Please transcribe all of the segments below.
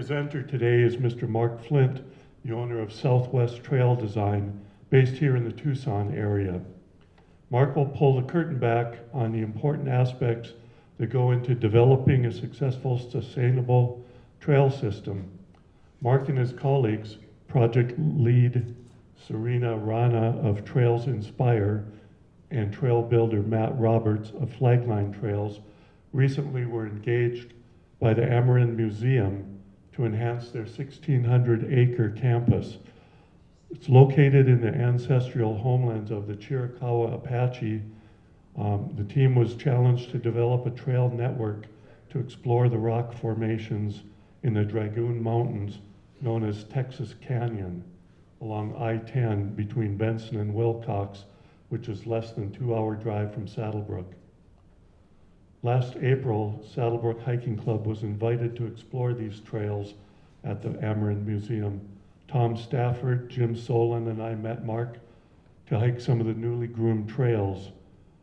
presenter today is Mr. Mark Flint, the owner of Southwest Trail Design, based here in the Tucson area. Mark will pull the curtain back on the important aspects that go into developing a successful, sustainable trail system. Mark and his colleagues, project lead Serena Rana of Trails Inspire and trail builder Matt Roberts of Flagline Trails, recently were engaged by the Ameren Museum to enhance their 1,600-acre campus. It's located in the ancestral homelands of the Chiricahua Apache. The team was challenged to develop a trail network to explore the rock formations in the Dragoon Mountains, known as Texas Canyon, along I-10 between Benson and Wilcox, which is less than 2-hour drive from SaddleBrooke. Last April, SaddleBrooke Hiking Club was invited to explore these trails at the Ameren Museum. Tom Stafford, Jim Solon, and I met Mark to hike some of the newly groomed trails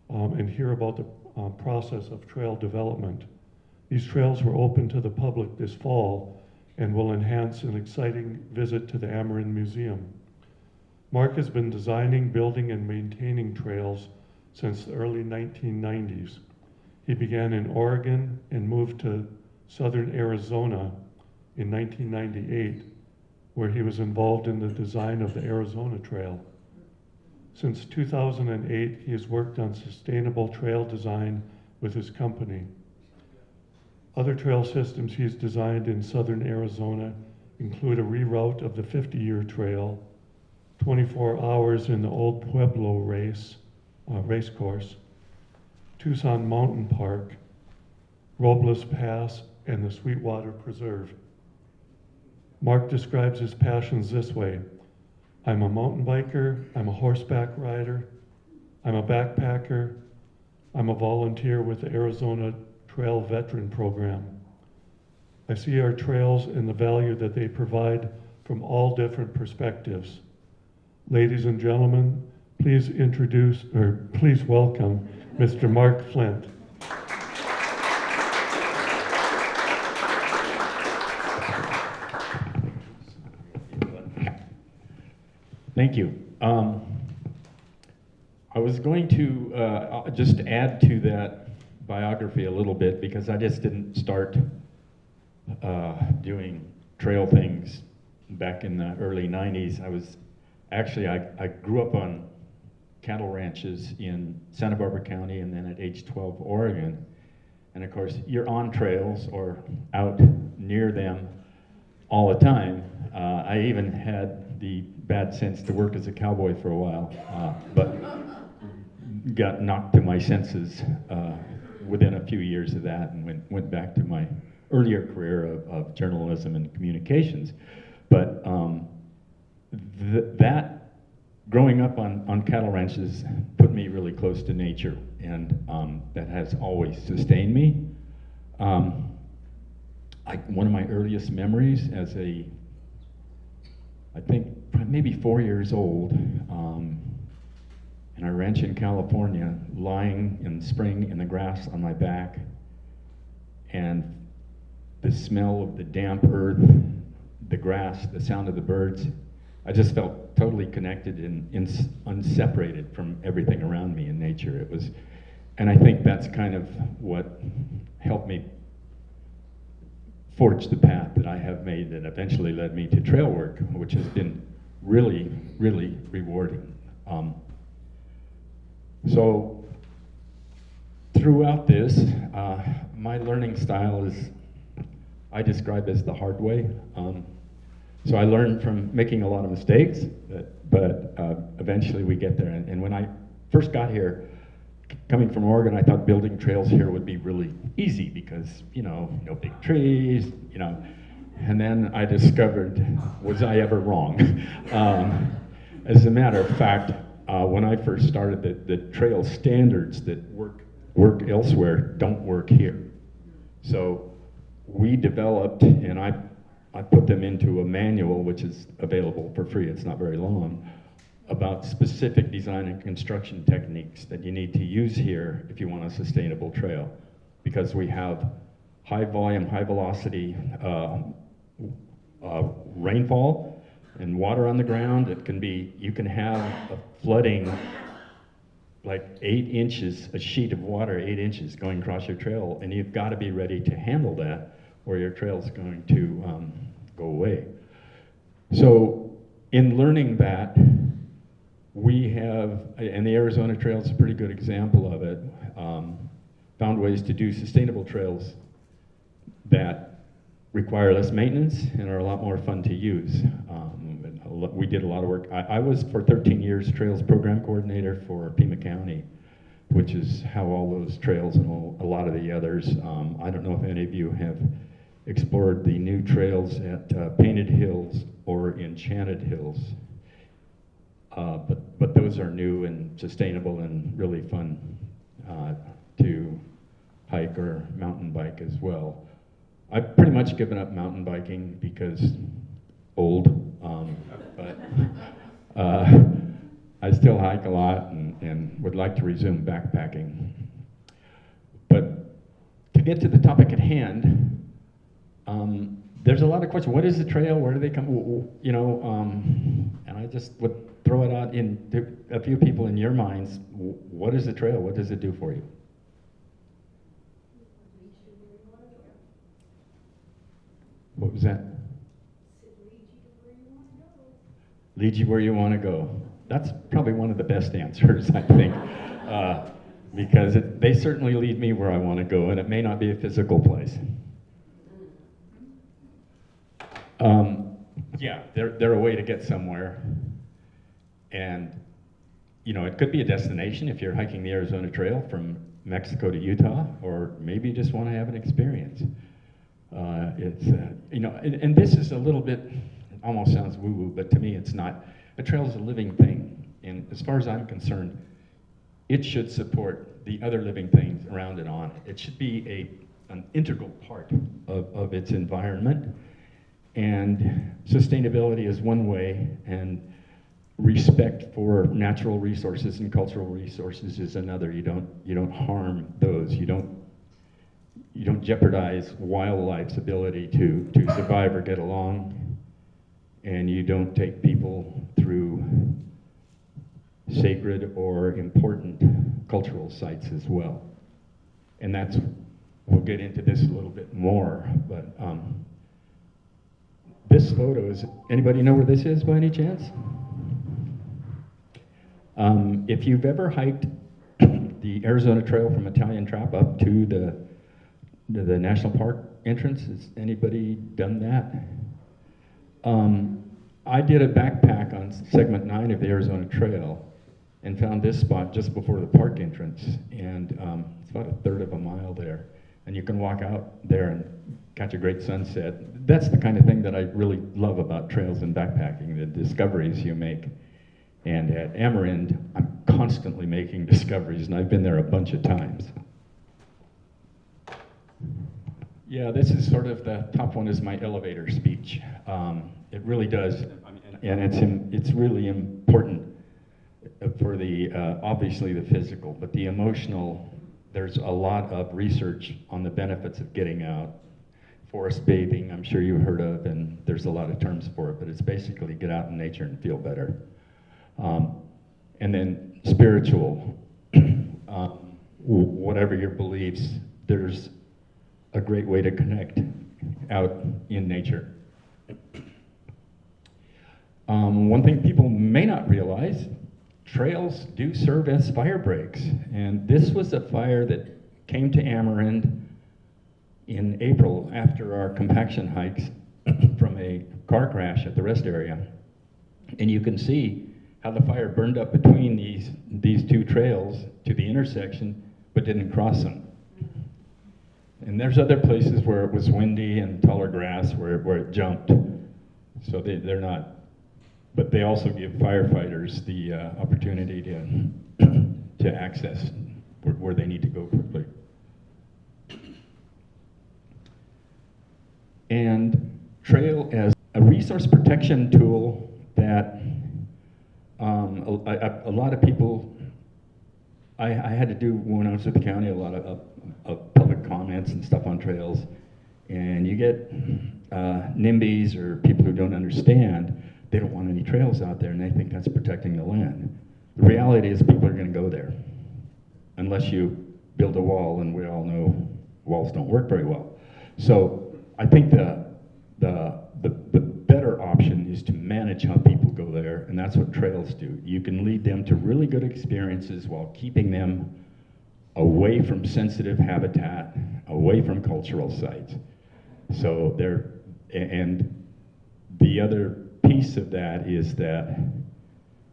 and hear about the process of trail development. These trails were open to the public this fall and will enhance an exciting visit to the Ameren Museum. Mark has been designing, building, and maintaining trails since the early 1990s. He began in Oregon and moved to southern Arizona in 1998, where he was involved in the design of the Arizona Trail. Since 2008, he has worked on sustainable trail design with his company. Other trail systems he's designed in southern Arizona include a reroute of the 50-year trail, 24 hours in the Old Pueblo race course, Tucson Mountain Park, Robles Pass, and the Sweetwater Preserve. Mark describes his passions this way: I'm a mountain biker, I'm a horseback rider, I'm a backpacker, I'm a volunteer with the Arizona Trail Veteran Program. I see our trails and the value that they provide from all different perspectives. Ladies and gentlemen, please welcome Mr. Mark Flint. Thank you. I was going to just add to that biography a little bit, because I just didn't start doing trail things back in the early 90s. I grew up on cattle ranches in Santa Barbara County and then at age 12, Oregon. And of course, you're on trails or out near them all the time. I even had the bad sense to work as a cowboy for a while, but got knocked to my senses within a few years of that, and went back to my earlier career of journalism and communications. But that growing up on cattle ranches put me really close to nature, and that has always sustained me. One of my earliest memories as I think maybe 4 years old, in a ranch in California, lying in spring in the grass on my back, and the smell of the damp earth, the grass, the sound of the birds. I just felt totally connected and unseparated from everything around me in nature. And I think that's kind of what helped me forge the path that I have made that eventually led me to trail work, which has been really, really rewarding. So throughout this, my learning style I describe as the hard way. So I learned from making a lot of mistakes, but eventually we get there. And when I first got here, coming from Oregon, I thought building trails here would be really easy because, no big trees, And then I discovered, was I ever wrong? As a matter of fact, when I first started, the trail standards that work elsewhere don't work here. So we developed, and I put them into a manual, which is available for free, it's not very long, about specific design and construction techniques that you need to use here if you want a sustainable trail. Because we have high volume, high velocity rainfall and water on the ground. It can be, you can have a flooding like 8 inches, a sheet of water 8 inches going across your trail, and you've got to be ready to handle that or your trail's going to go away. So in learning that, we have, and the Arizona Trail is a pretty good example of it, found ways to do sustainable trails that require less maintenance and are a lot more fun to use. We did a lot of work. I was for 13 years Trails Program Coordinator for Pima County, which is how all those trails and a lot of the others, I don't know if any of you have explored the new trails at Painted Hills or Enchanted Hills. But those are new and sustainable and really fun to hike or mountain bike as well. I've pretty much given up mountain biking because old, but I still hike a lot and would like to resume backpacking. But to get to the topic at hand, there's a lot of questions. What is the trail? Where do they come? You know, and I just would throw it out into a few people in your minds. What is the trail? What does it do for you? What was that? Lead you where you want to go. That's probably one of the best answers, I think, because they certainly lead me where I want to go, and it may not be a physical place. Yeah, they're a way to get somewhere, and you know, it could be a destination if you're hiking the Arizona Trail from Mexico to Utah, or maybe you just want to have an experience. It's you know, and this is a little bit, it almost sounds woo-woo, but to me it's not. A trail is a living thing, and as far as I'm concerned, it should support the other living things around and on it. It should be an integral part of its environment, and sustainability is one way, and respect for natural resources and cultural resources is another. You don't harm those. You don't jeopardize wildlife's ability to survive or get along, and you don't take people through sacred or important cultural sites as well. And that's, we'll get into this a little bit more, but this photo is, anybody know where this is by any chance? If you've ever hiked the Arizona Trail from Italian Trap up to the national park entrance, has anybody done that? I did a backpack on segment 9 of the Arizona Trail and found this spot just before the park entrance, and it's about 1/3 of a mile there, and you can walk out there and catch a great sunset. That's the kind of thing that I really love about trails and backpacking, the discoveries you make. And at Amarind, I'm constantly making discoveries, and I've been there a bunch of times. Yeah, this is sort of, the top one is my elevator speech. It really does, and it's really important for the, obviously the physical, but the emotional. There's a lot of research on the benefits of getting out. Forest bathing, I'm sure you've heard of, and there's a lot of terms for it, but it's basically get out in nature and feel better. And then spiritual, whatever your beliefs, there's a great way to connect out in nature. One thing people may not realize, trails do serve as fire breaks. And this was a fire that came to Amarind in April after our compaction hikes from a car crash at the rest area. And you can see how the fire burned up between these two trails to the intersection, but didn't cross them. And there's other places where it was windy and taller grass where it jumped. So they're not, but they also give firefighters the opportunity to access where they need to go quickly. And trail as a resource protection tool that a lot of people, I had to do when I was with the county, a lot of public comments and stuff on trails. And you get NIMBYs or people who don't understand, they don't want any trails out there and they think that's protecting the land. The reality is people are going to go there unless you build a wall, and we all know walls don't work very well. So I think the better option is to manage how people go there, and that's what trails do. You can lead them to really good experiences while keeping them away from sensitive habitat, away from cultural sites. So and the other piece of that is that,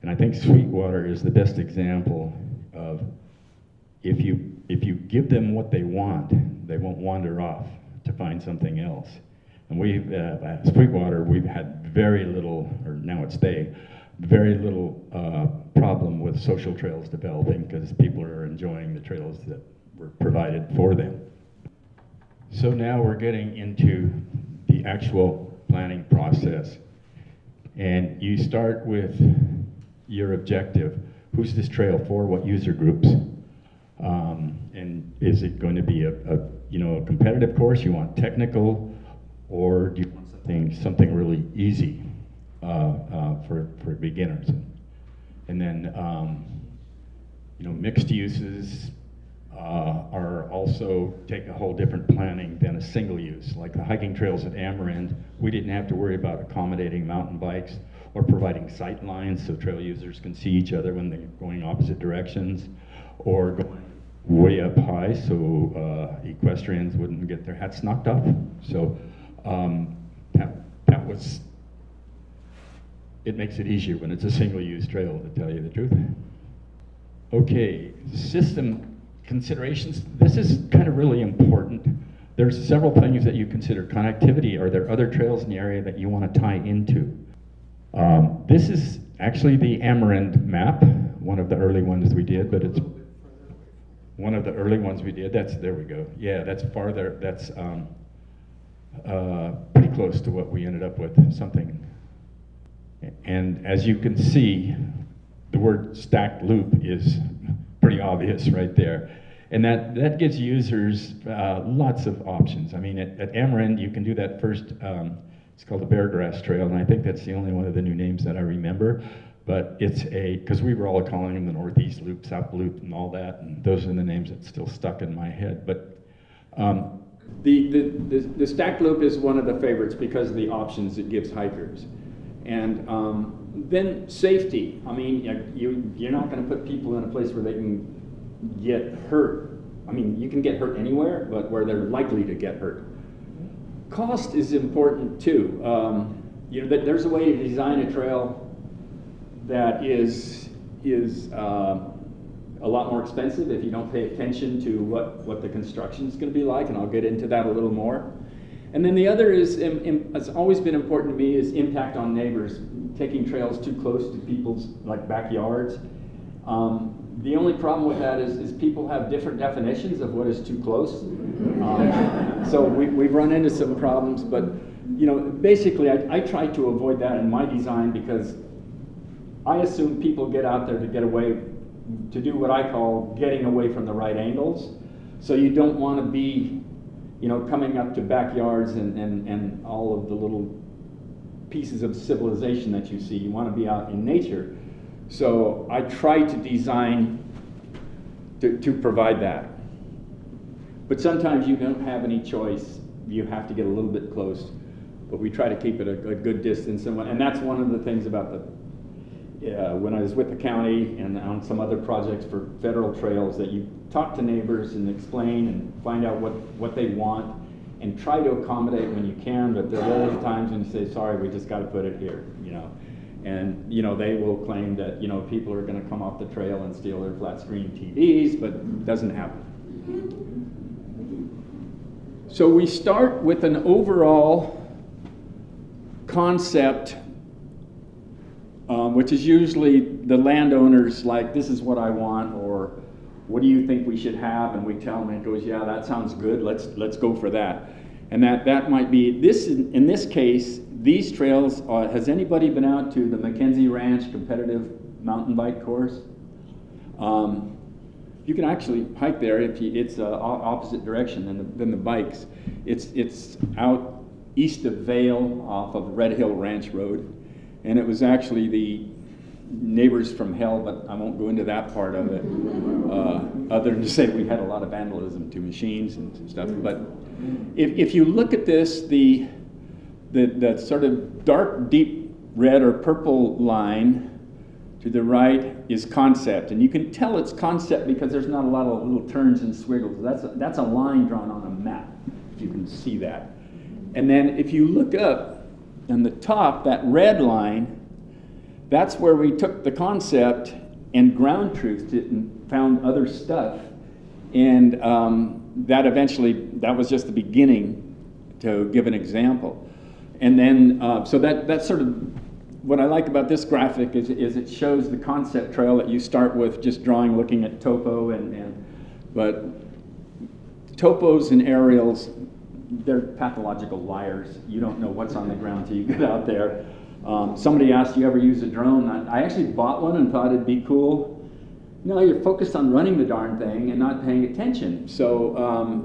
and I think Sweetwater is the best example of, if you give them what they want, they won't wander off to find something else. And we've, at Sweetwater, we've had very little, or now it's very little problem with social trails developing because people are enjoying the trails that were provided for them. So now we're getting into the actual planning process. And you start with your objective. Who's this trail for? What user groups? And is it going to be a competitive course? You want technical, or do you want something really easy for beginners? And then mixed uses are also take a whole different planning than a single use. Like the hiking trails at Amarend, we didn't have to worry about accommodating mountain bikes or providing sight lines so trail users can see each other when they're going opposite directions, or going way up high so equestrians wouldn't get their hats knocked off. So that was, it makes it easier when it's a single-use trail, to tell you the truth. Okay, system considerations. This is kind of really important. There's several things that you consider. Connectivity. Are there other trails in the area that you want to tie into? This is actually the Amarend map, one of the early ones we did, but it's one of the early ones we did. There we go. Yeah, that's farther. That's pretty close to what we ended up with, something. And as you can see, the word stacked loop is pretty obvious right there. And that gives users lots of options. I mean, at Amarend, you can do that first, it's called the Beargrass Trail, and I think that's the only one of the new names that I remember. But it's because we were all calling them the Northeast Loop, South Loop, and all that, and those are the names that still stuck in my head. But the stacked loop is one of the favorites because of the options it gives hikers. And then safety. I mean, you're not going to put people in a place where they can get hurt. I mean, you can get hurt anywhere, but where they're likely to get hurt. Cost is important too. There's a way to design a trail that is a lot more expensive if you don't pay attention to what the construction is going to be like, and I'll get into that a little more. And then the other is, it's always been important to me, is impact on neighbors, taking trails too close to people's backyards. The only problem with that is people have different definitions of what is too close. So we've run into some problems, but basically I try to avoid that in my design because I assume people get out there to get away, to do what I call getting away from the right angles. So you don't want to be, coming up to backyards and all of the little pieces of civilization that you see. You want to be out in nature. So I try to design to provide that. But sometimes you don't have any choice. You have to get a little bit close. But we try to keep it a good distance. And that's one of the things about when I was with the county and on some other projects for federal trails, that you talk to neighbors and explain and find out what they want and try to accommodate when you can, but there are other times when you say, sorry, we just got to put it here, And they will claim that people are going to come off the trail and steal their flat screen TVs, but it doesn't happen. So we start with an overall concept, which is usually the landowners like, this is what I want, or what do you think we should have? And we tell them, and it goes, yeah, that sounds good. Let's go for that. And that might be this. In this case, these trails. Has anybody been out to the Mackenzie Ranch competitive mountain bike course? you can actually hike there if it's opposite direction than the bikes. It's out east of Vail off of Red Hill Ranch Road, and it was actually the neighbors from hell, but I won't go into that part of it, other than to say we had a lot of vandalism to machines and stuff. But if you look at this, the sort of dark, deep red or purple line to the right is concept, and you can tell it's concept because there's not a lot of little turns and squiggles. That's a line drawn on a map, if you can see that. And then if you look up on the top, that red line, that's where we took the concept and ground truthed it and found other stuff. And that was just the beginning, to give an example. And then, so that's sort of what I like about this graphic is it shows the concept trail that you start with just drawing, looking at topo, but topos and aerials, they're pathological liars. You don't know what's on the ground till you get out there. Somebody asked, you ever use a drone? I actually bought one and thought it'd be cool. No, you're focused on running the darn thing and not paying attention. So,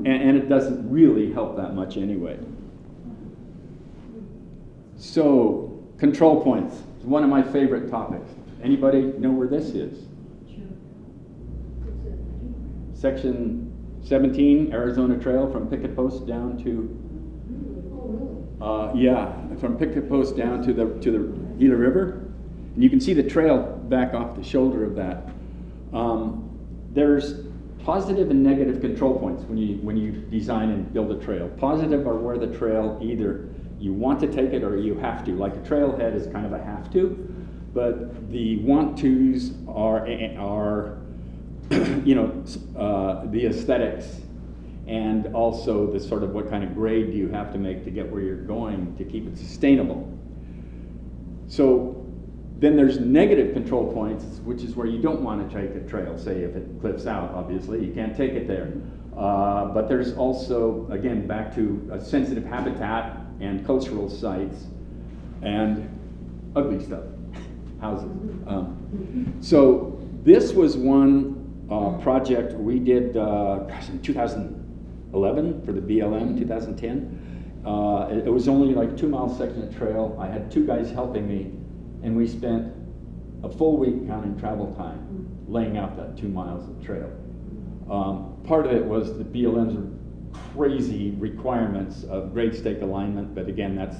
and it doesn't really help that much anyway. So, control points. It's one of my favorite topics. Anybody know where this is? Section 17, Arizona Trail from Picket Post down to, from Picket Post down to the Gila River. And you can see the trail back off the shoulder of that. There's positive and negative control points when you design and build a trail. Positive are where the trail either you want to take it or you have to. Like a trailhead is kind of a have to, but the want tos are the aesthetics, and also the sort of what kind of grade do you have to make to get where you're going to keep it sustainable. So then there's negative control points, which is where you don't want to take a trail. Say if it cliffs out, obviously, you can't take it there. But there's also, again, back to a sensitive habitat and cultural sites and ugly stuff, houses. So this was one project we did in 2011 for the BLM, 2010. It was only like a 2-mile section of trail. I had 2 guys helping me, and we spent a full week counting travel time laying out that 2 miles of trail. Part of it was the BLM's crazy requirements of grade stake alignment, but again, that's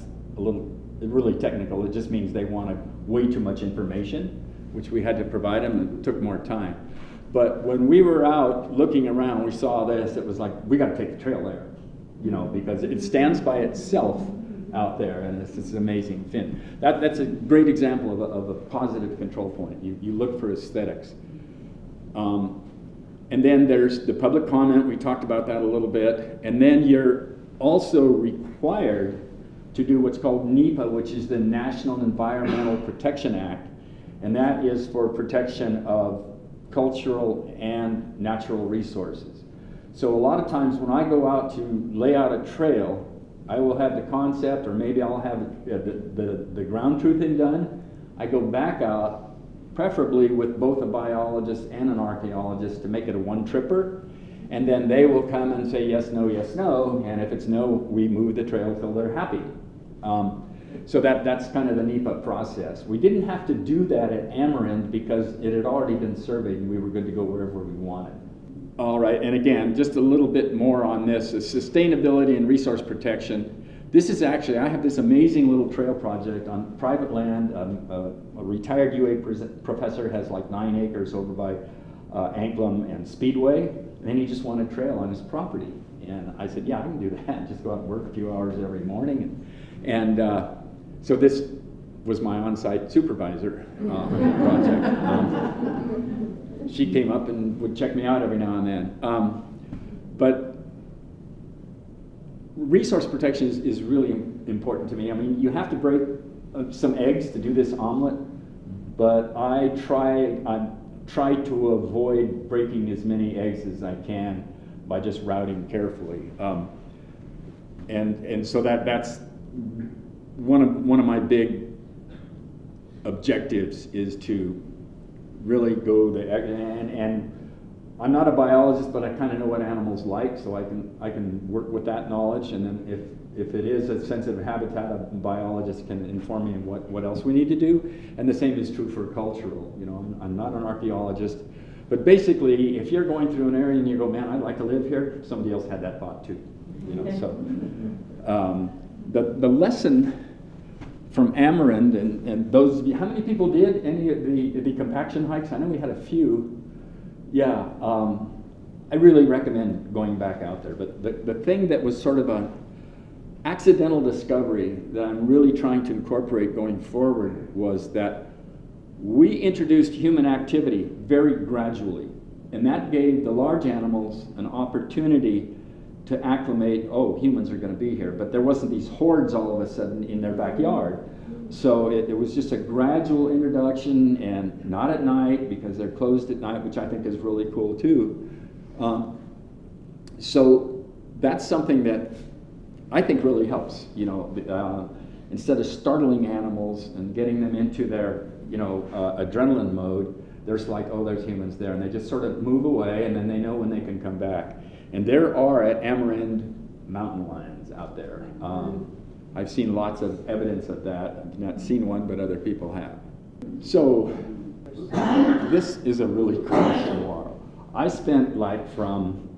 really technical. It just means they wanted way too much information, which we had to provide them, and it took more time. But when we were out looking around, we saw this, it was like, we gotta take the trail there, because it stands by itself out there, and it's this amazing fin. That's a great example of a positive control point. You look for aesthetics. And then there's the public comment, we talked about that a little bit, and then you're also required to do what's called NEPA, which is the National Environmental Protection Act, and that is for protection of cultural and natural resources. So a lot of times when I go out to lay out a trail, I will have the concept, or maybe I'll have the ground truthing done. I go back out, preferably with both a biologist and an archaeologist, to make it a one-tripper, and then they will come and say yes, no, and if it's no, we move the trail till they're happy. So that's kind of the NEPA process. We didn't have to do that at Amarant because it had already been surveyed and we were good to go wherever we wanted. All right, and again, just a little bit more on this, sustainability and resource protection. This is actually, I have this amazing little trail project on private land. A retired UA professor has like 9 acres over by Anklam and Speedway, and he just wanted a trail on his property. And I said, yeah, I can do that. Just go out and work a few hours every morning. And so this was my on-site supervisor project. She came up and would check me out every now and then. But resource protection is really important to me. I mean, you have to break some eggs to do this omelet, but I try to avoid breaking as many eggs as I can by just routing carefully. And so that's one of my big objectives, is to really go and I'm not a biologist, but I kind of know what animals like, so I can work with that knowledge, and then if it is a sensitive habitat, a biologist can inform me on what else we need to do. And the same is true for cultural. You know, I'm not an archaeologist, but basically, if you're going through an area and you go, man, I'd like to live here, somebody else had that thought too. You know, so the lesson from Amarant and those, how many people did any of the compaction hikes? I know we had a few. Yeah, I really recommend going back out there. But the thing that was sort of an accidental discovery that I'm really trying to incorporate going forward was that we introduced human activity very gradually. And that gave the large animals an opportunity to acclimate, oh, humans are going to be here. But there wasn't these hordes all of a sudden in their backyard. So it was just a gradual introduction, and not at night because they're closed at night, which I think is really cool too. So that's something that I think really helps. You know, instead of startling animals and getting them into their, you know, adrenaline mode, there's like, oh, there's humans there, and they just sort of move away, and then they know when they can come back. And there are at Amarant mountain lions out there. I've seen lots of evidence of that. I've not seen one, but other people have. So this is a really cool saguaro. I spent like from,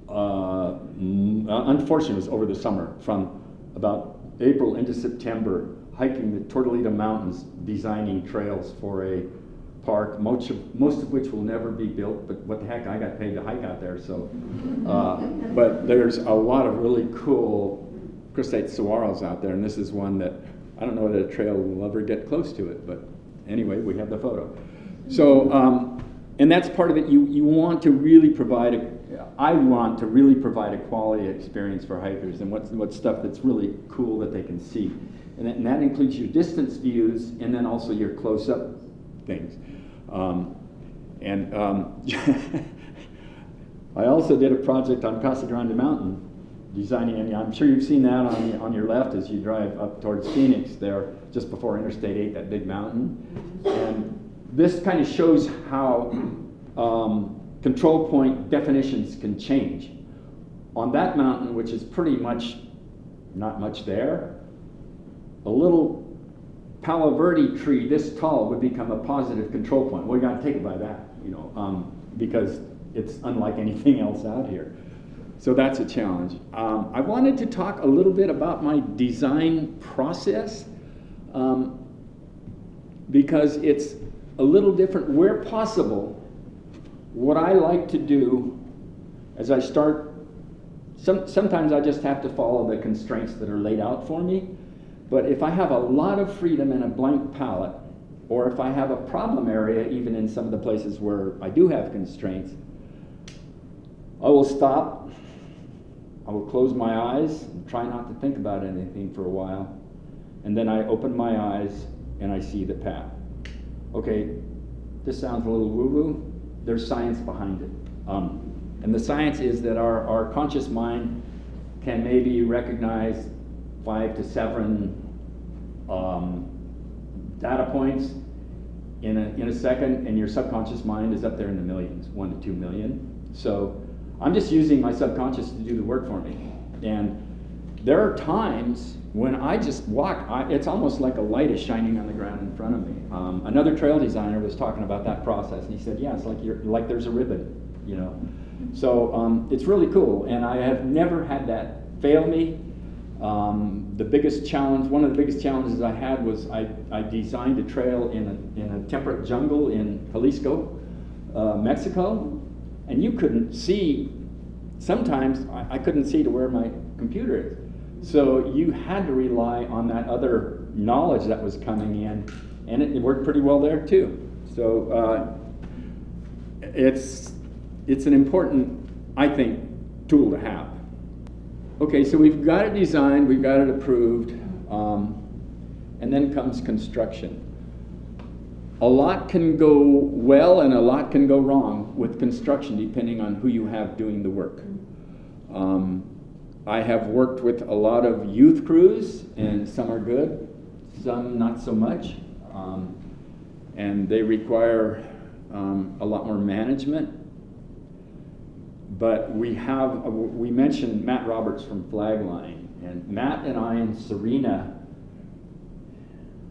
unfortunately it was over the summer, from about April into September, hiking the Tortolita Mountains, designing trails for a park, most of which will never be built, but what the heck, I got paid to hike out there, so. But there's a lot of really cool crustacea saguaros out there, and this is one that I don't know that a trail will ever get close to it, but anyway, we have the photo. So, and that's part of it. You want to really provide I want to really provide a quality experience for hikers, and what's stuff that's really cool that they can see, and that includes your distance views and then also your close-up things. I also did a project on Casa Grande Mountain, designing, and I'm sure you've seen that on your left as you drive up towards Phoenix there, just before Interstate 8, that big mountain. And this kind of shows how control point definitions can change. On that mountain, which is pretty much not much there, a little Palo Verde tree this tall would become a positive control point. Well, you got to take it by that, you know, because it's unlike anything else out here. So that's a challenge. I wanted to talk a little bit about my design process because it's a little different. Where possible, what I like to do as I start, sometimes I just have to follow the constraints that are laid out for me. But if I have a lot of freedom and a blank palette, or if I have a problem area, even in some of the places where I do have constraints, I will stop. I will close my eyes and try not to think about anything for a while. And then I open my eyes and I see the path. Okay, this sounds a little woo-woo. There's science behind it. And the science is that our conscious mind can maybe recognize 5 to 7 data points in a second, and your subconscious mind is up there in the millions, 1 to 2 million. So I'm just using my subconscious to do the work for me. And there are times when I just walk, it's almost like a light is shining on the ground in front of me. Another trail designer was talking about that process, and he said, yeah, it's like there's a ribbon, you know. So it's really cool, and I have never had that fail me. The biggest challenge, one of the biggest challenges I had was I designed a trail in a temperate jungle in Jalisco, Mexico, and you couldn't see, sometimes I couldn't see to where my computer is. So you had to rely on that other knowledge that was coming in, and it worked pretty well there too. So it's an important, I think, tool to have. Okay, so we've got it designed, we've got it approved, and then comes construction. A lot can go well and a lot can go wrong with construction depending on who you have doing the work. I have worked with a lot of youth crews, and some are good, some not so much, and they require a lot more management But we mentioned Matt Roberts from Flagline, and Matt and I and Serena,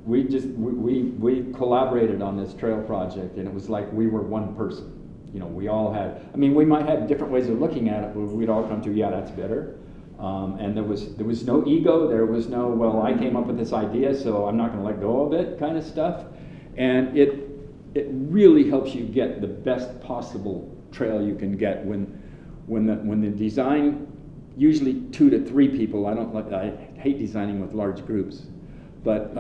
we collaborated on this trail project, and it was like we were one person. You know, we all had, I mean, we might have different ways of looking at it, but we'd all come to, yeah, that's better. And there was no ego, there was no, well, I came up with this idea, so I'm not going to let go of it kind of stuff. And it really helps you get the best possible trail you can get when the design, usually 2 to 3 people. I hate designing with large groups, but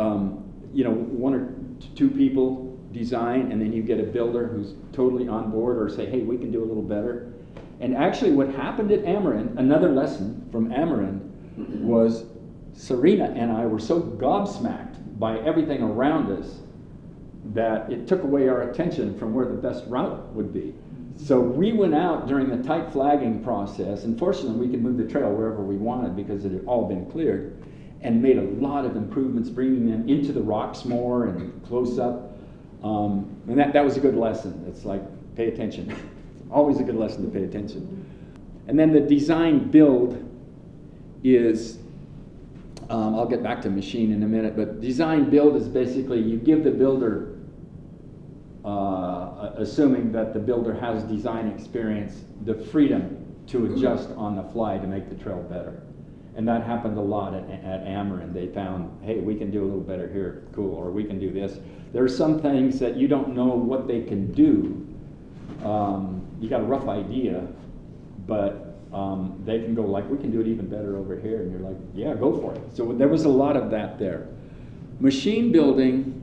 you know, 1 or 2 people design, and then you get a builder who's totally on board, or say, hey, we can do a little better. And actually what happened at Ameren, another lesson from Ameren, was Serena and I were so gobsmacked by everything around us that it took away our attention from where the best route would be. So we went out during the tight flagging process, and fortunately we could move the trail wherever we wanted because it had all been cleared, and made a lot of improvements, bringing them into the rocks more and close up. And that was a good lesson. It's like, pay attention. Always a good lesson to pay attention. And then the design build is, I'll get back to machine in a minute, but design build is basically you give the builder, assuming that the builder has design experience, the freedom to adjust on the fly to make the trail better. And that happened a lot at Ameren. They found, hey, we can do a little better here, cool, or we can do this. There are some things that you don't know what they can do. You got a rough idea, but they can go like, we can do it even better over here, and you're like, yeah, go for it. So there was a lot of that there. Machine building,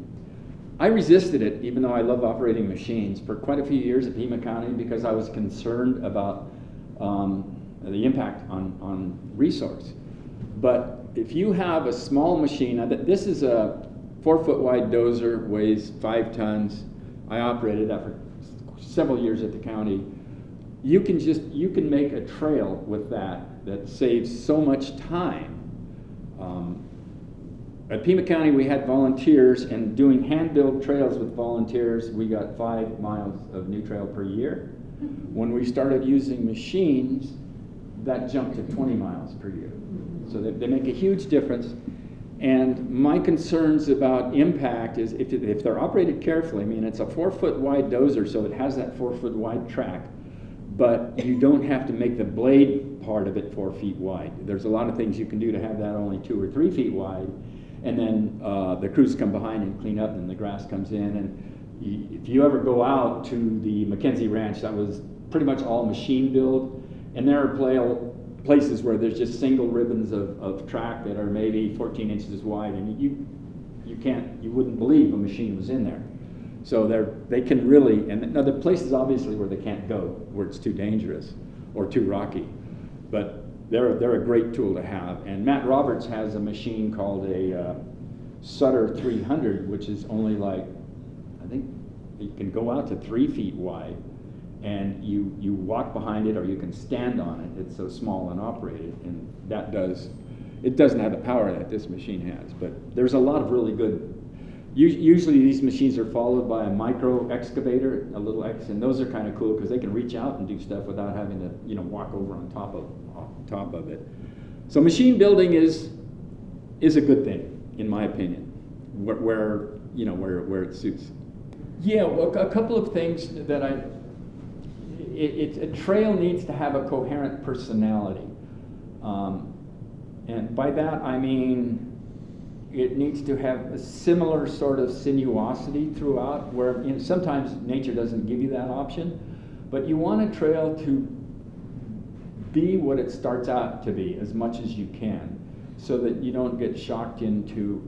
I resisted it, even though I love operating machines, for quite a few years at Pima County because I was concerned about the impact on resource. But if you have a small machine, this is a 4-foot wide dozer, weighs 5 tons. I operated that for several years at the county. You can make a trail with that saves so much time. At Pima County, we had volunteers, and doing hand-built trails with volunteers, we got 5 miles of new trail per year. When we started using machines, that jumped to 20 miles per year. So they make a huge difference. And my concerns about impact is if they're operated carefully, I mean, it's a 4-foot wide dozer, so it has that 4-foot wide track, but you don't have to make the blade part of it 4 feet wide. There's a lot of things you can do to have that only 2 or 3 feet wide, and then the crews come behind and clean up, and the grass comes in. And if you ever go out to the McKenzie Ranch, that was pretty much all machine build, and there are places where there's just single ribbons of track that are maybe 14 inches wide, and you wouldn't believe a machine was in there. So they can really, and now the places obviously where they can't go, where it's too dangerous or too rocky, but they're a great tool to have. And Matt Roberts has a machine called a Sutter 300, which is only like, I think it can go out to 3 feet wide. And you walk behind it, or you can stand on it. It's so small and operated, and it doesn't have the power that this machine has. But there's a lot of really good. Usually these machines are followed by a micro excavator, a little X, and those are kind of cool because they can reach out and do stuff without having to walk over on top of it. So machine building is a good thing, in my opinion, where it suits. Yeah, well, a couple of things that a trail needs to have a coherent personality. And by that I mean it needs to have a similar sort of sinuosity throughout, where sometimes nature doesn't give you that option, but you want a trail to be what it starts out to be as much as you can, so that you don't get shocked into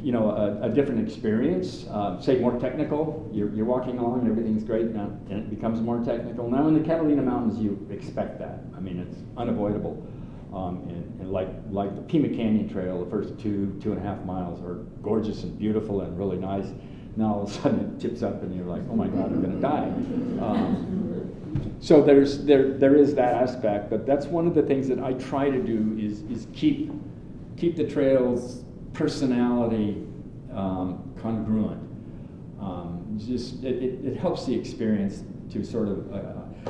a different experience, say more technical. You're walking along and everything's great now, and it becomes more technical. Now in the Catalina Mountains, you expect that. I mean, it's unavoidable. And like the Pima Canyon Trail, the first 2.5 miles are gorgeous and beautiful and really nice. Now all of a sudden it tips up and you're like, oh my God, I'm gonna die. So there is that aspect, but that's one of the things that I try to do is keep the trail's personality congruent. It helps the experience. to sort of,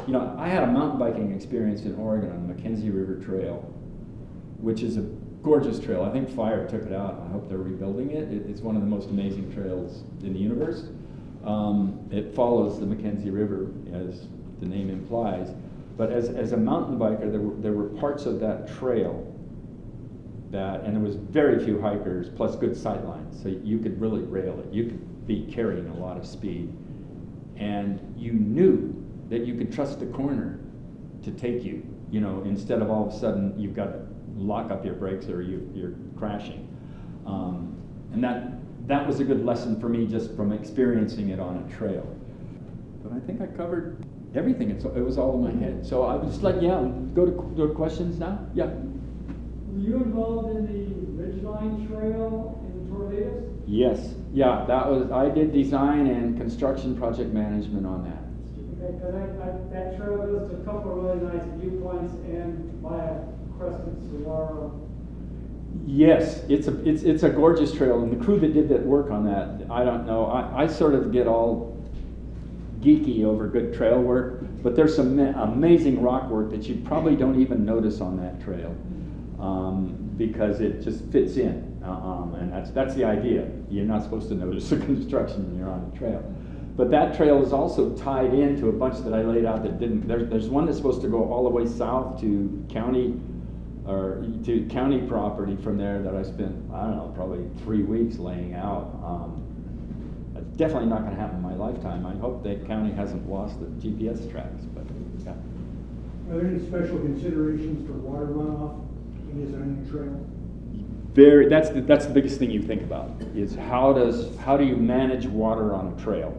you know, I had a mountain biking experience in Oregon on the Mackenzie River Trail, which is a gorgeous trail. I think fire took it out. I hope they're rebuilding it. It's one of the most amazing trails in the universe. It follows the Mackenzie River, as the name implies. But as a mountain biker, there were parts of that trail that, and there was very few hikers, plus good sight lines, so you could really rail it. You could be carrying a lot of speed. And you knew that you could trust the corner to take you, you know, instead of all of a sudden you've got to lock up your brakes or you're crashing. And that was a good lesson for me just from experiencing it on a trail. But I think I covered everything. It was all in my head. So I was just like, yeah, go to questions now? Yeah. Were you involved in the Ridgeline Trail in Tornadoes? Yes. Yeah, I did design and construction project management on that. Because that trail goes to a couple of really nice viewpoints and via Crested Saguaro. Yes, it's a gorgeous trail, and the crew that did that work on that, I don't know. I sort of get all geeky over good trail work, but there's some amazing rock work that you probably don't even notice on that trail, because it just fits in, and that's the idea. You're not supposed to notice the construction when you're on the trail. But that trail is also tied into a bunch that I laid out that didn't. There's one that's supposed to go all the way south to county property from there that I spent, I don't know, probably 3 weeks laying out. It's definitely not going to happen in my lifetime. I hope the county hasn't lost the GPS tracks, but yeah. Are there any special considerations for water runoff in designing a trail? That's the biggest thing you think about is how do you manage water on a trail?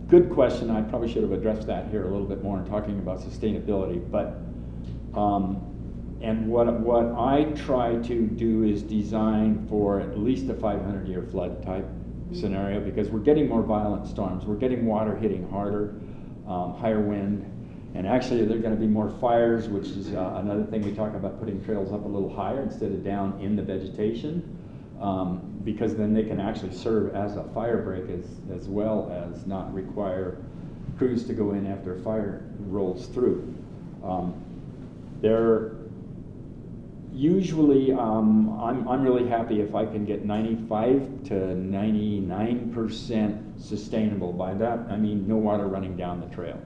Good question. I probably should have addressed that here a little bit more in talking about sustainability. But and what I try to do is design for at least a 500-year flood type scenario, because we're getting more violent storms. We're getting water hitting harder, higher wind, and actually there are going to be more fires, which is another thing we talk about, putting trails up a little higher instead of down in the vegetation. Because then they can actually serve as a fire break as well as not require crews to go in after a fire rolls through. They're usually, I'm really happy if I can get 95 to 99% sustainable. By that, I mean no water running down the trail.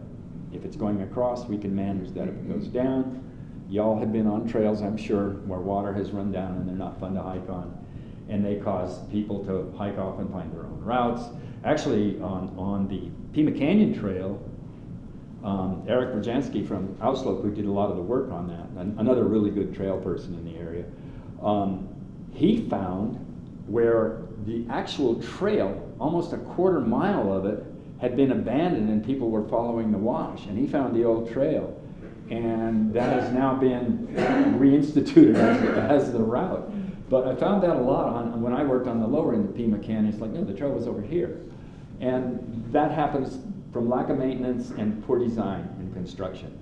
If it's going across, we can manage that. If it goes down, y'all have been on trails, I'm sure, where water has run down and they're not fun to hike on. And they cause people to hike off and find their own routes. Actually, on the Pima Canyon Trail, Eric Brzezinski from Auslope, who did a lot of the work on that, another really good trail person in the area, he found where the actual trail, almost a quarter mile of it, had been abandoned and people were following the wash. And he found the old trail. And that has now been reinstituted as the route. But I found that a lot when I worked on the lower end of Pima Canyon. It's like, no, the trail was over here. And that happens from lack of maintenance and poor design and construction.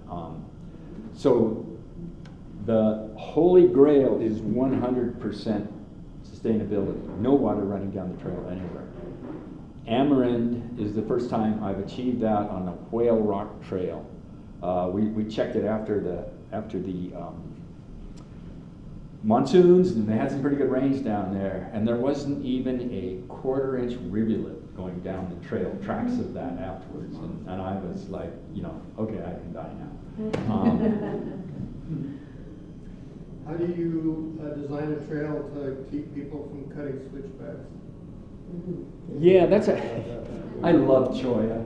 So the holy grail is 100% sustainability. No water running down the trail anywhere. Amarind is the first time I've achieved that on the Whale Rock Trail. We checked it after the monsoons, and they had some pretty good rains down there, and there wasn't even a 1/4-inch rivulet going down the trail, tracks of that afterwards, and I was like, you know, okay, I can die now. How do you design a trail to keep people from cutting switchbacks? Yeah, I love Choya.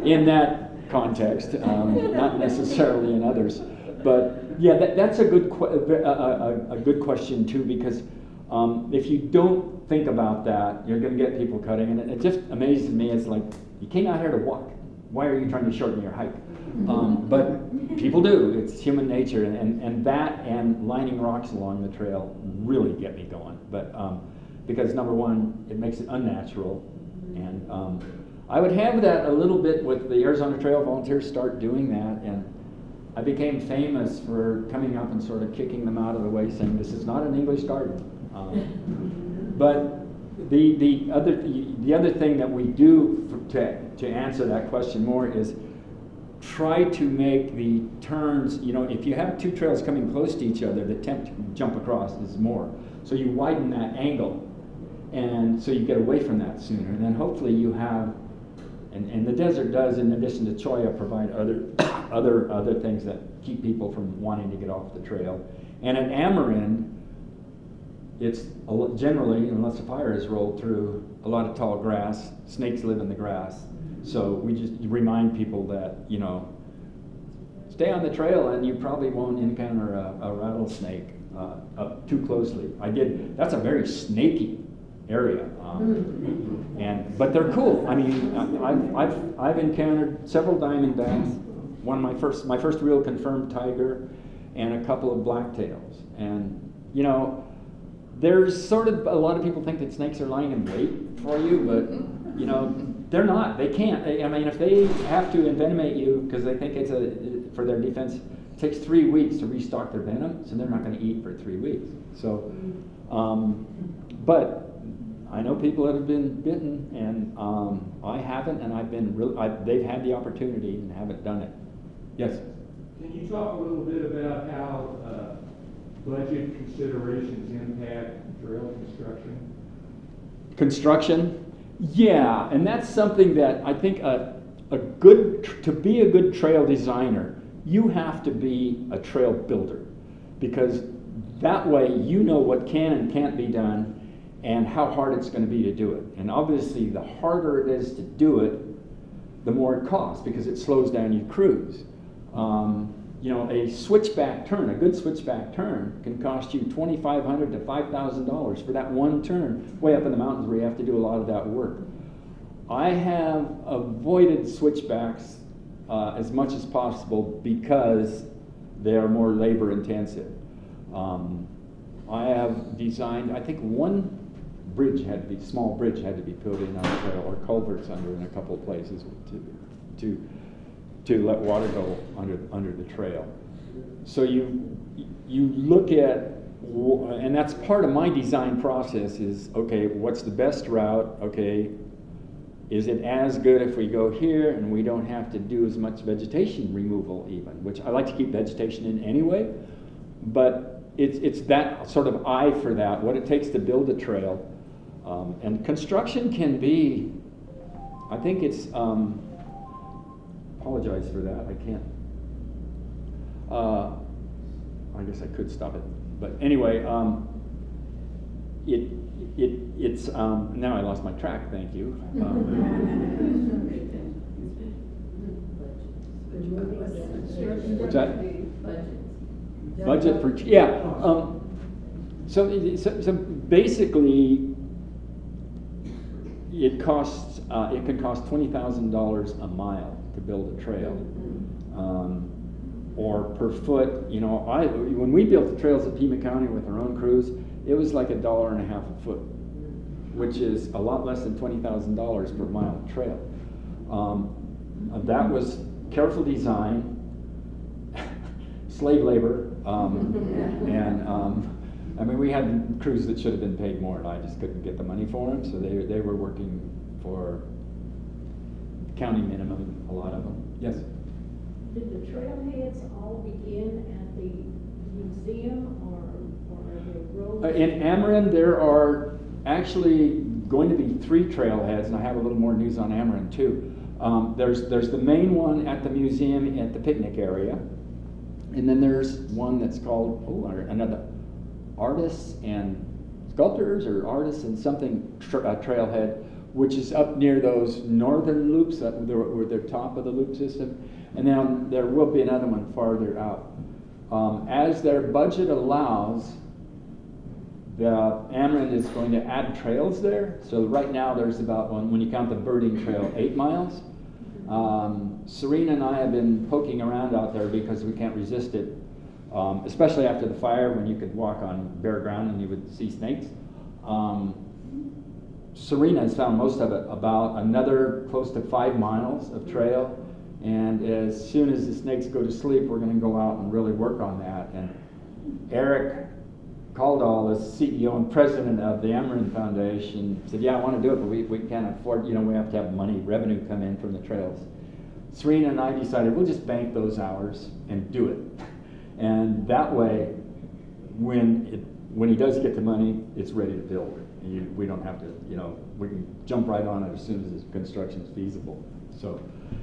In that context, not necessarily in others, but yeah, that's a good question too, because if you don't think about that, you're going to get people cutting, and it just amazes me. It's like, you came out here to walk. Why are you trying to shorten your hike? But people do. It's human nature, and that and lining rocks along the trail really get me going. But because number one, it makes it unnatural, and I would have that a little bit with the Arizona Trail Volunteers start doing that, and I became famous for coming up and sort of kicking them out of the way, saying this is not an English garden. But the other thing that we do to answer that question more is try to make the turns, if you have two trails coming close to each other, the temp to jump across is more. So you widen that angle, and so you get away from that sooner. And then hopefully you have, and the desert does, in addition to cholla, provide other things that keep people from wanting to get off the trail. And at Ameren, it's generally, unless a fire is rolled through, a lot of tall grass. Snakes live in the grass. So we just remind people that, stay on the trail and you probably won't encounter a rattlesnake up too closely. That's a very snaky area. But they're cool. I mean, I've encountered several diamondbacks, my first real confirmed tiger, and a couple of blacktails. And, there's sort of, a lot of people think that snakes are lying in wait for you, but, they're not. They can't. I mean, if they have to envenomate you because they think it's for their defense, it takes 3 weeks to restock their venom, so they're not going to eat for 3 weeks. So, but I know people that have been bitten, and I haven't, and they've had the opportunity and haven't done it. Yes? Can you talk a little bit about how budget considerations impact trail construction? Construction? Yeah, and that's something that I think to be a good trail designer, you have to be a trail builder, because that way you know what can and can't be done and how hard it's going to be to do it. And obviously the harder it is to do it, the more it costs, because it slows down your cruise. A switchback turn, a good switchback turn, can cost you $2,500 to $5,000 for that one turn way up in the mountains where you have to do a lot of that work. I have avoided switchbacks as much as possible because they are more labor intensive. I have designed, I think one small bridge had to be put in on the trail, or culverts under in a couple of places to let water go under the trail. So you look at, and that's part of my design process is, okay, what's the best route? Okay, is it as good if we go here and we don't have to do as much vegetation removal even, which I like to keep vegetation in anyway, but it's that sort of eye for that, what it takes to build a trail. And construction can be, I think it's, apologize for that, I can't, I guess I could stop it, but anyway, it's now I lost my track, thank you. What's that? Budget for, yeah. So basically, it can cost $20,000 a mile to build a trail, or per foot. When we built the trails at Pima County with our own crews, it was like $1.50 a foot, which is a lot less than $20,000 per mile of trail. That was careful design, slave labor, and I mean, we had crews that should have been paid more, and I just couldn't get the money for them, so they were working for county minimum, a lot of them. Yes? Did the trailheads all begin at the museum, or are there roads? In Ameren, there are actually going to be 3 trailheads, and I have a little more news on Ameren too. There's the main one at the museum at the picnic area, and then there's one that's called another Artists and Sculptors, or Artists and something trailhead, which is up near those northern loops that were the top of the loop system, and then there will be another one farther out. As their budget allows, the Ameren is going to add trails there. So right now there's about, when you count the birding trail, 8 miles. Serena and I have been poking around out there because we can't resist it, especially after the fire when you could walk on bare ground and you would see snakes. Serena has found most of it, about another close to 5 miles of trail. And as soon as the snakes go to sleep, we're going to go out and really work on that. And Eric Caldwell, the CEO and president of the Ameren Foundation, said, yeah, I want to do it, but we can't afford, we have to have money, revenue come in from the trails. Serena and I decided we'll just bank those hours and do it. And that way, when he does get the money, it's ready to build. We don't have to, we can jump right on it as soon as the construction is feasible. So,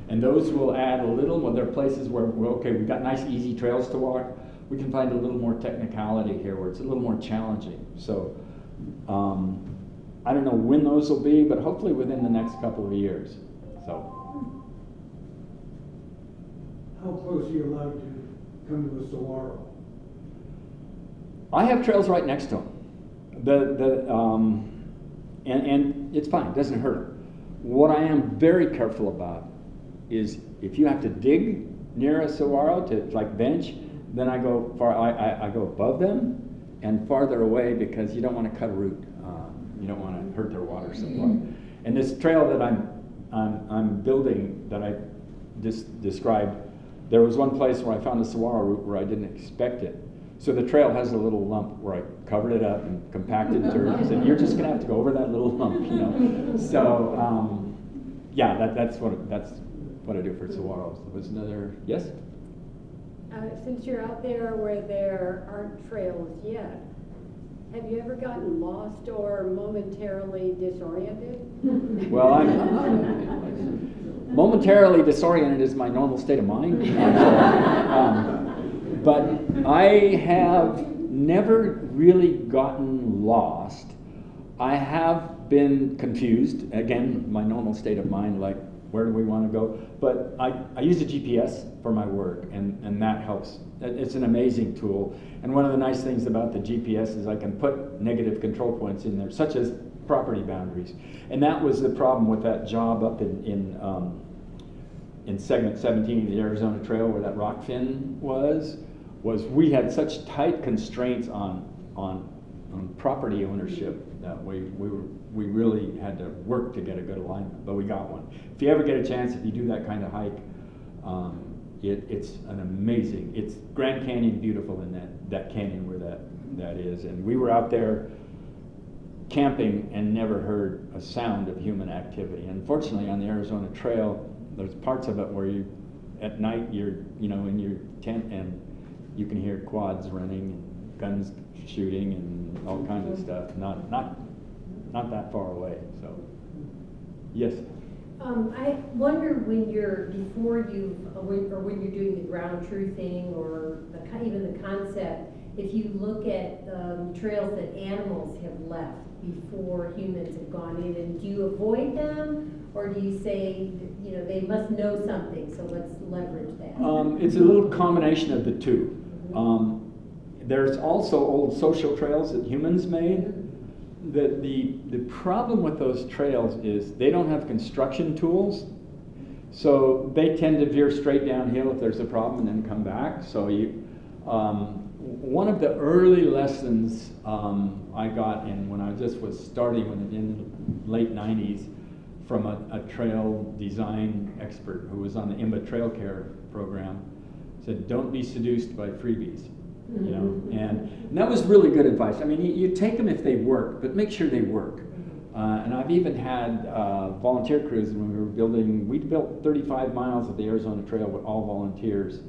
and those will add a little, when there are places where, we've got nice easy trails to walk, we can find a little more technicality here where it's a little more challenging. So, I don't know when those will be, but hopefully within the next couple of years. So. How close are you allowed to come to a saguaro? I have trails right next to them. And it's fine, it doesn't hurt. What I am very careful about is if you have to dig near a saguaro to like bench, then I go I go above them and farther away because you don't want to cut a root. You don't want to hurt their water supply. And this trail that I'm building that I just described, there was one place where I found a saguaro root where I didn't expect it. So the trail has a little lump where I covered it up and compacted dirt. I said, you're just going to have to go over that little lump, So, yeah, that's what I do for saguaros. There was another, yes? Since you're out there where there aren't trails yet, have you ever gotten lost or momentarily disoriented? Well, I'm momentarily disoriented is my normal state of mind. But I have never really gotten lost. I have been confused, again, my normal state of mind, like where do we want to go? But I use a GPS for my work, and that helps. It's an amazing tool. And one of the nice things about the GPS is I can put negative control points in there, such as property boundaries. And that was the problem with that job up in segment 17 of the Arizona Trail where that rock fin was we had such tight constraints on property ownership that we really had to work to get a good alignment, but we got one. If you ever get a chance, if you do that kind of hike, it's an amazing, it's Grand Canyon beautiful in that canyon where that is. And we were out there camping and never heard a sound of human activity. And fortunately on the Arizona Trail, there's parts of it where at night you're in your tent and you can hear quads running and guns shooting and all kinds of stuff. Not that far away. So, yes. I wonder when you're doing the ground truthing or even the concept, if you look at trails that animals have left before humans have gone in, and do you avoid them, or do you say, they must know something, so let's leverage that? It's a little combination of the two. There's also old social trails that humans made. The problem with those trails is they don't have construction tools, so they tend to veer straight downhill if there's a problem and then come back. So one of the early lessons I got when I just was starting in the late 90s from a trail design expert who was on the IMBA Trail Care program, said, don't be seduced by freebies. And that was really good advice. I mean, you take them if they work, but make sure they work. And I've even had volunteer crews when we built 35 miles of the Arizona Trail with all volunteers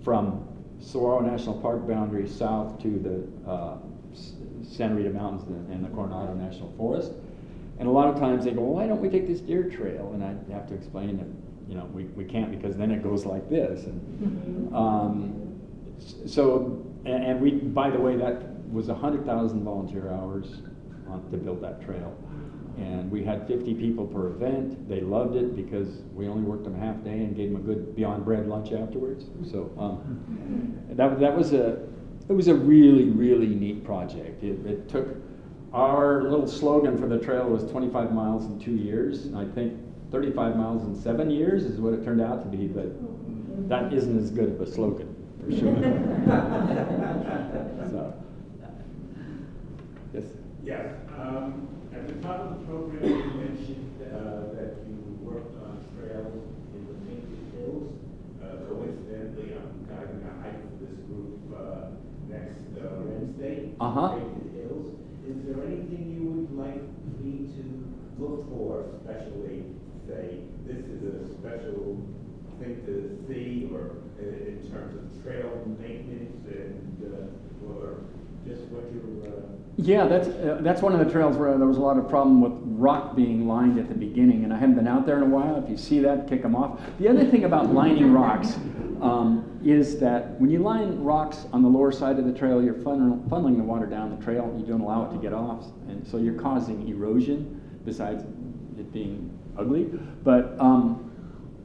from Saguaro National Park boundary south to the Santa Rita Mountains and the Coronado National Forest. And a lot of times they go, well, why don't we take this deer trail? And I have to explain that, we can't because then it goes like this. And And we, by the way, that was 100,000 volunteer hours to build that trail. And we had 50 people per event. They loved it because we only worked them a half day and gave them a good beyond bread lunch afterwards. So it was a really, really neat project. It took, our little slogan for the trail was 25 miles in 2 years. And I think 35 miles in 7 years is what it turned out to be, but that isn't as good of a slogan. For sure. So, yes. Yes. At the top of the program, you mentioned that you worked on trails in the Painted Hills. Coincidentally, I'm guiding a hike for this group next Wednesday. Uh-huh. the hills. Is there anything you would like me to look for, especially, say, this is a special thing to see, or in terms of trail maintenance and, or just what you're, Yeah, that's one of the trails where there was a lot of problem with rock being lined at the beginning, and I haven't been out there in a while. If you see that, kick them off. The other thing about lining rocks is that when you line rocks on the lower side of the trail, you're funneling the water down the trail. You don't allow it to get off, and so you're causing erosion besides it being ugly. But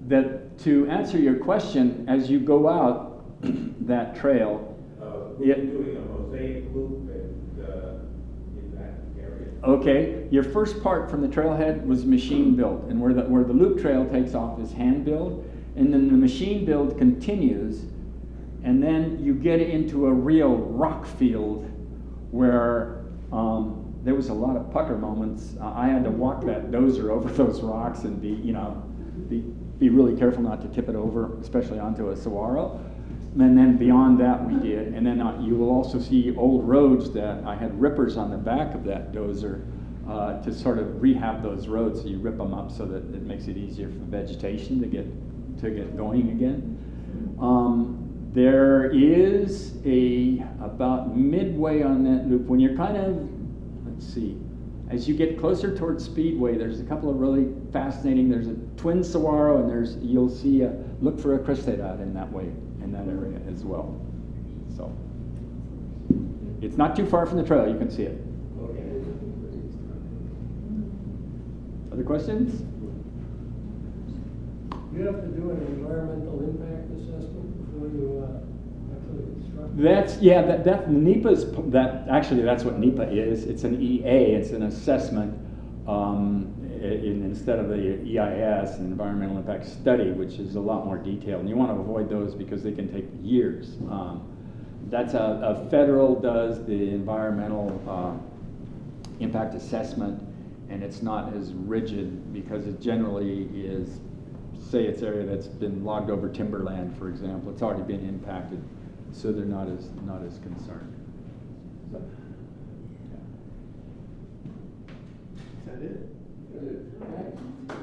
that to answer your question, as you go out that trail, we're doing a mosaic loop and, in that area. okay, your first part from the trailhead was machine built, and where the loop trail takes off is hand built, and then the machine build continues, and then you get into a real rock field where there was a lot of pucker moments. I had to walk that dozer over those rocks and be really careful not to tip it over, especially onto a saguaro. And then beyond that we did, and then you will also see old roads that I had rippers on the back of that dozer to sort of rehab those roads. So you rip them up so that it makes it easier for vegetation to get going again. There is about midway on that loop, when you're kind of, let's see, as you get closer towards Speedway, there's a couple of really fascinating, there's a twin saguaro, and you'll see look for a cristata in that way, in that area as well. So, it's not too far from the trail, you can see it. Other questions? You have to do an environmental impact assessment before you actually construct? That's what NEPA is. It's an EA, it's an assessment instead of the EIS, an environmental impact study, which is a lot more detailed. And you want to avoid those because they can take years. That's a federal does the environmental impact assessment, and it's not as rigid because it generally is, say it's area that's been logged over timberland, for example, it's already been impacted, so they're not as concerned. So, yeah. Is that it?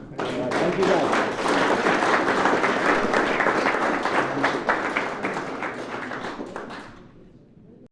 Thank you guys.